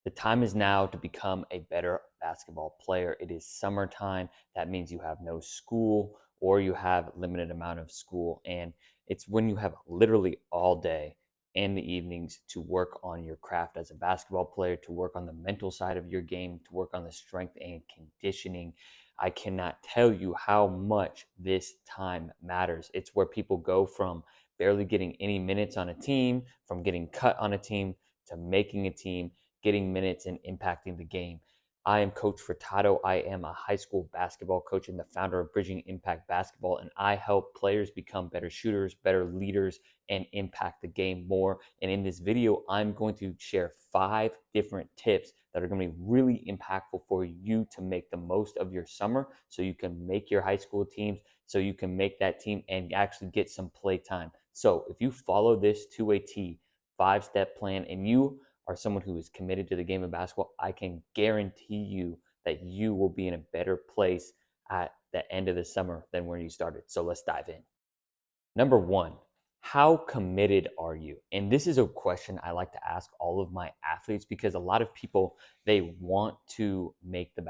The time is now to become a better basketball player. It is summertime. That means you have no school or you have limited amount of school. And it's when you have literally all day and the evenings to work on your craft as a basketball player, to work on the mental side of your game, to work on the strength and conditioning. I cannot tell you how much this time matters. It's where people go from barely getting any minutes on a team, from getting cut on a team, to making a team, getting minutes, and impacting the game. I am Coach Furtado. I am a high school basketball coach and the founder of Bridging Impact Basketball, and I help players become better shooters, better leaders, and impact the game more. And in this video, I'm going to share 5 different tips that are going to be really impactful for you to make the most of your summer so you can make your high school teams, so you can make that team and actually get some play time. So if you follow this to a T, 5-step plan, and you are someone who is committed to the game of basketball, I can guarantee you that you will be in a better place at the end of the summer than where you started. So let's dive in. Number one, how committed are you? And this is a question I like to ask all of my athletes because a lot of people, they want to make the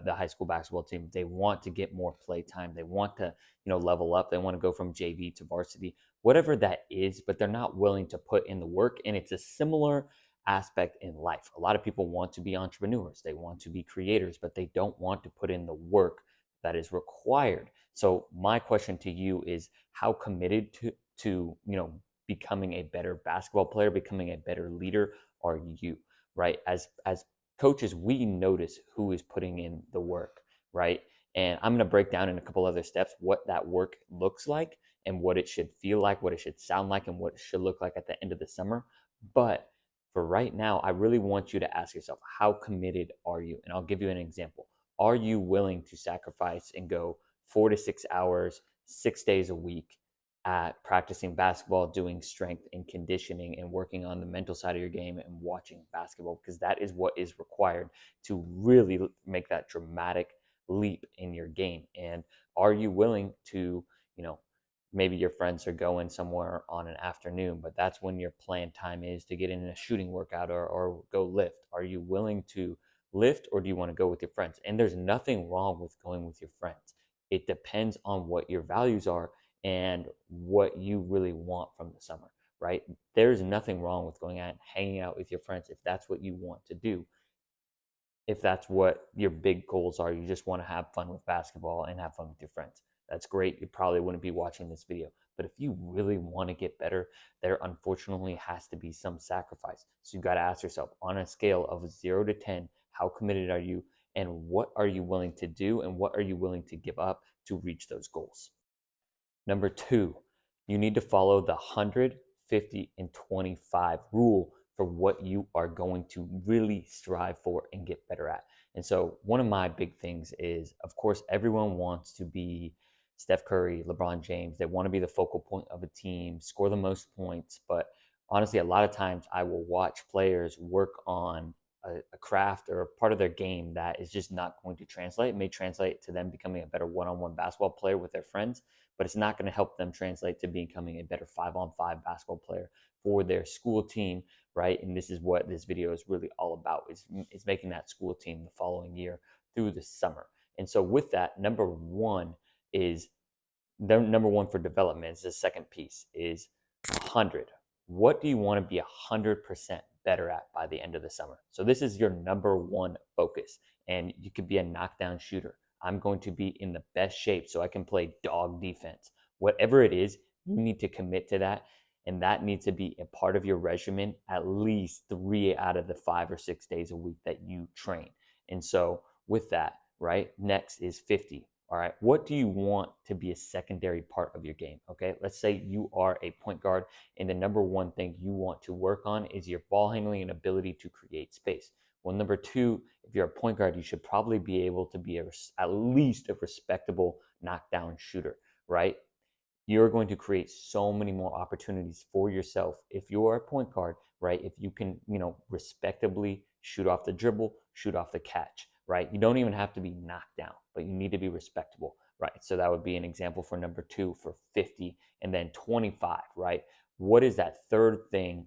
high school basketball team. They want to get more play time. They want to, level up. They want to go from JV to varsity, whatever that is, but they're not willing to put in the work. And it's a similar aspect in life. A lot of people want to be entrepreneurs. They want to be creators, but they don't want to put in the work that is required. So my question to you is, how committed to becoming a better basketball player, becoming a better leader are you? Right? As coaches, we notice who is putting in the work, right? And I'm going to break down in a couple other steps what that work looks like and what it should feel like, what it should sound like, and what it should look like at the end of the summer. But for right now, I really want you to ask yourself, how committed are you? And I'll give you an example. Are you willing to sacrifice and go 4 to 6 hours, 6 days a week at practicing basketball, doing strength and conditioning, and working on the mental side of your game and watching basketball? Because that is what is required to really make that dramatic leap in your game. And are you willing to, maybe your friends are going somewhere on an afternoon, but that's when your planned time is to get in a shooting workout or go lift. Are you willing to lift, or do you want to go with your friends? And there's nothing wrong with going with your friends. It depends on what your values are and what you really want from the summer, right? There's nothing wrong with going out and hanging out with your friends if that's what you want to do. If that's what your big goals are, you just want to have fun with basketball and have fun with your friends. That's great. You probably wouldn't be watching this video. But if you really want to get better, there unfortunately has to be some sacrifice. So you got to ask yourself, on a scale of 0 to 10, how committed are you? And what are you willing to do? And what are you willing to give up to reach those goals? Number 2, you need to follow the 100, 50, and 25 rule for what you are going to really strive for and get better at. And so one of my big things is, of course, everyone wants to be Steph Curry, LeBron James. They want to be the focal point of a team, score the most points. But honestly, a lot of times I will watch players work on a craft or a part of their game that is just not going to translate. It may translate to them becoming a better one-on-one basketball player with their friends, but it's not going to help them translate to becoming a better 5-on-5 basketball player for their school team, right? And this is what this video is really all about, is making that school team the following year through the summer. And so with that, number one for development is the second piece is 100. What do you want to be 100% better at by the end of the summer? So this is your number one focus, and you could be a knockdown shooter. I'm going to be in the best shape so I can play dog defense. Whatever it is, you need to commit to that, and that needs to be a part of your regimen at least 3 out of the 5 or 6 days a week that you train. And so with that, right, next is 50. All right, what do you want to be a secondary part of your game? Okay, let's say you are a point guard, and the number one thing you want to work on is your ball handling and ability to create space. Well, number two, if you're a point guard, you should probably be able to be at least a respectable knockdown shooter, right? You're going to create so many more opportunities for yourself if you're a point guard, right? If you can, respectably shoot off the dribble, shoot off the catch, right? You don't even have to be knocked down, but you need to be respectable, right? So that would be an example for number two for 50, and then 25, right? What is that third thing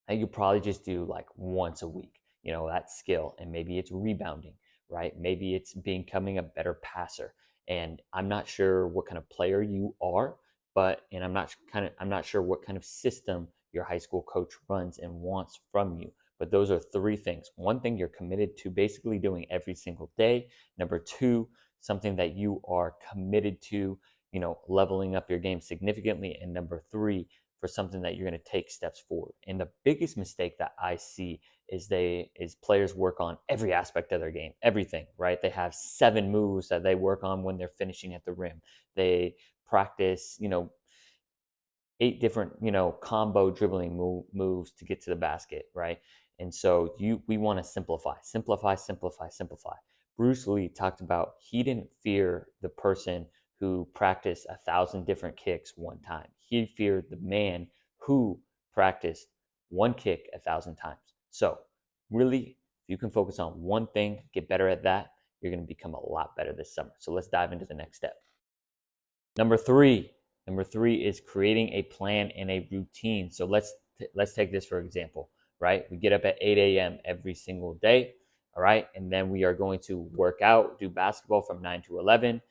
that you probably just do like once a week? that skill. And maybe it's rebounding, right? Maybe it's becoming a better passer. And I'm not sure what kind of player you are, and I'm not sure what kind of system your high school coach runs and wants from you. But those are three things. One thing you're committed to basically doing every single day. Number two, something that you are committed to, leveling up your game significantly. And number three, for something that you're going to take steps forward. And the biggest mistake that I see is players work on every aspect of their game, everything, right? They have 7 moves that they work on when they're finishing at the rim. They practice, 8 different, combo dribbling moves to get to the basket, right? And so we want to simplify, simplify, simplify, simplify. Bruce Lee talked about he didn't fear the person who practiced 1,000 different kicks one time. He feared the man who practiced one kick 1,000 times. So really, if you can focus on one thing, get better at that, you're going to become a lot better this summer. So let's dive into the next step. Number three is creating a plan and a routine. So let's take this for example, right? We get up at 8 a.m. every single day, all right? And then we are going to work out, do basketball from 9 to 11.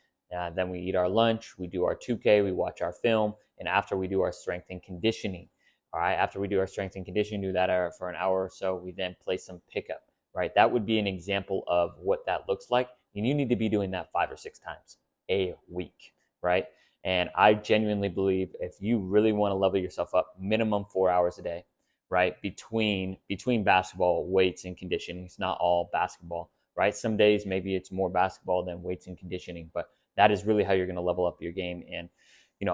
Then we eat our lunch, we do our 2K, we watch our film, and after we do our strength and conditioning, all right? After we do our strength and conditioning, do that for an hour or so, we then play some pickup, right? That would be an example of what that looks like. And you need to be doing that 5 or 6 times a week, right? And I genuinely believe if you really want to level yourself up, minimum 4 hours a day, right? Between basketball, weights, and conditioning. It's not all basketball, right? Some days maybe it's more basketball than weights and conditioning, but that is really how you're going to level up your game. And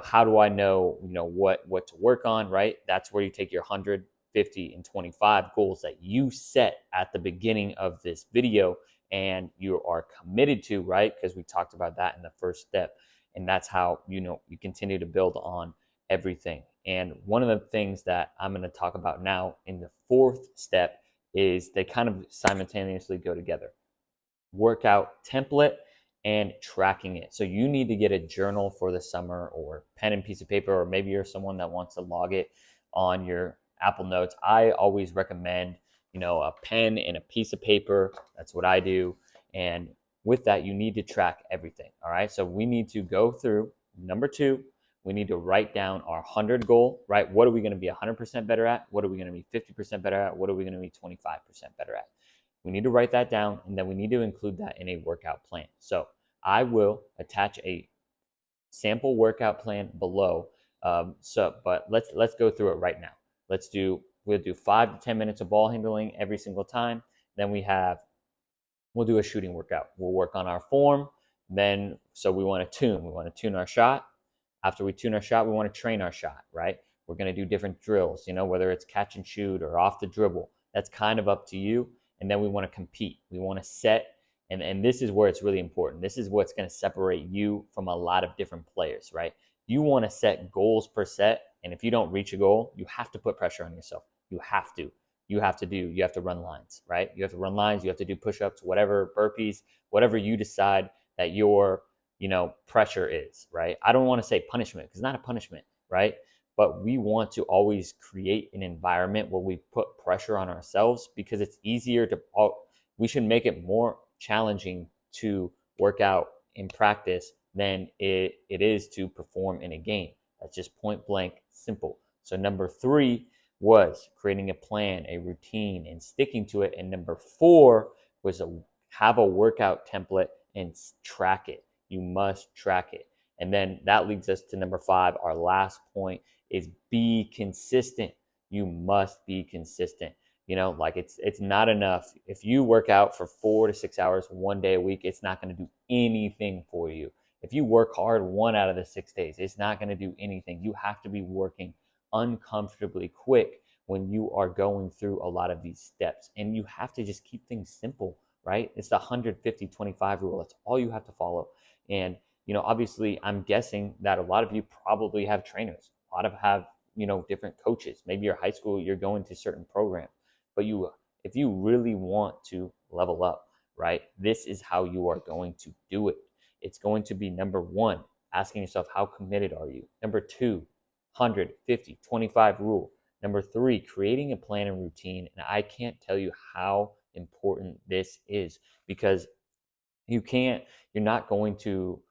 how do I know, what to work on, right? That's where you take your 100, 50, and 25 goals that you set at the beginning of this video and you are committed to, right? Because we talked about that in the first step. And that's how you continue to build on everything. And one of the things that I'm going to talk about now in the fourth step is they kind of simultaneously go together. Workout template and tracking it. So you need to get a journal for the summer or pen and piece of paper, or maybe you're someone that wants to log it on your Apple Notes. I always recommend, a pen and a piece of paper. That's what I do. And with that, you need to track everything. All right. So we need to go through number 2. We need to write down our 100 goal, right? What are we going to be 100% better at? What are we going to be 50% better at? What are we going to be 25% better at? We need to write that down, and then we need to include that in a workout plan. So I will attach a sample workout plan below. But let's go through it right now. We'll do 5 to 10 minutes of ball handling every single time. Then we'll do a shooting workout. We'll work on our form. So we want to tune our shot. After we tune our shot, we want to train our shot, right? We're going to do different drills, whether it's catch and shoot or off the dribble. That's kind of up to you. And then we want to compete. We want to set, and this is where it's really important. This is what's going to separate you from a lot of different players, right? You want to set goals per set, and if you don't reach a goal, you have to put pressure on yourself. You have to run lines, right? You have to run lines, you have to do push-ups, whatever, burpees, whatever you decide that your, pressure is, right? I don't want to say punishment because it's not a punishment, right? But we want to always create an environment where we put pressure on ourselves because it's easier we should make it more challenging to work out in practice than it is to perform in a game. That's just point blank simple. So number 3 was creating a plan, a routine, and sticking to it. And number 4 was have a workout template and track it. You must track it. And then that leads us to number 5. Our last point is be consistent. You must be consistent. It's not enough. If you work out for 4 to 6 hours one day a week, it's not going to do anything for you. If you work hard 1 out of the 6 days, it's not going to do anything. You have to be working uncomfortably quick when you are going through a lot of these steps. And you have to just keep things simple, right? It's the 150-25 rule. That's all you have to follow. And obviously, I'm guessing that a lot of you probably have trainers. A lot of have, different coaches. Maybe your high school, you're going to certain programs. But if you really want to level up, right, this is how you are going to do it. It's going to be number 1, asking yourself, how committed are you? Number 2, 150-25 rule. Number 3, creating a plan and routine. And I can't tell you how important this is, because you're not going to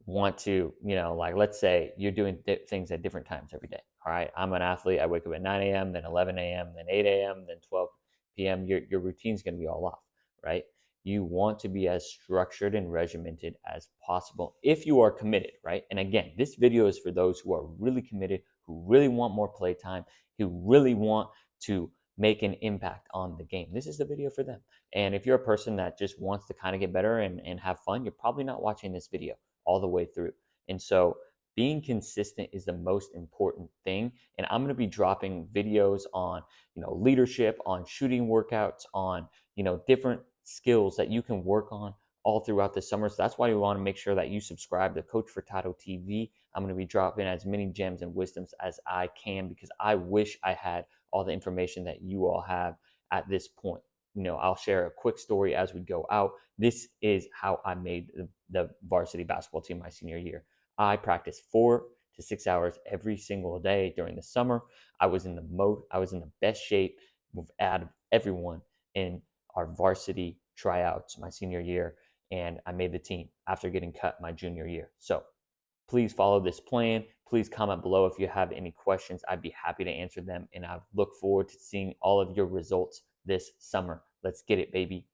want to, like, let's say you're doing things at different times every day. All right. I'm an athlete. I wake up at 9 a.m., then 11 a.m., then 8 a.m., then 12 p.m. Your routine's going to be all off, right? You want to be as structured and regimented as possible if you are committed, right? And again, this video is for those who are really committed, who really want more playtime, who really want to make an impact on the game. This is the video for them. And if you're a person that just wants to kind of get better and have fun, you're probably not watching this video all the way through. And so being consistent is the most important thing. And I'm going to be dropping videos on, leadership, on shooting workouts, on, different skills that you can work on all throughout the summer. So that's why we want to make sure that you subscribe to Coach Furtado TV. I'm going to be dropping as many gems and wisdoms as I can, because I wish I had all the information that you all have at this point. I'll share a quick story as we go out. This is how I made the varsity basketball team my senior year. I practiced 4 to 6 hours every single day during the summer. I was in the best shape out of everyone in our varsity tryouts my senior year, and I made the team after getting cut my junior year. So please follow this plan. Please comment below if you have any questions. I'd be happy to answer them, and I look forward to seeing all of your results this summer. Let's get it, baby.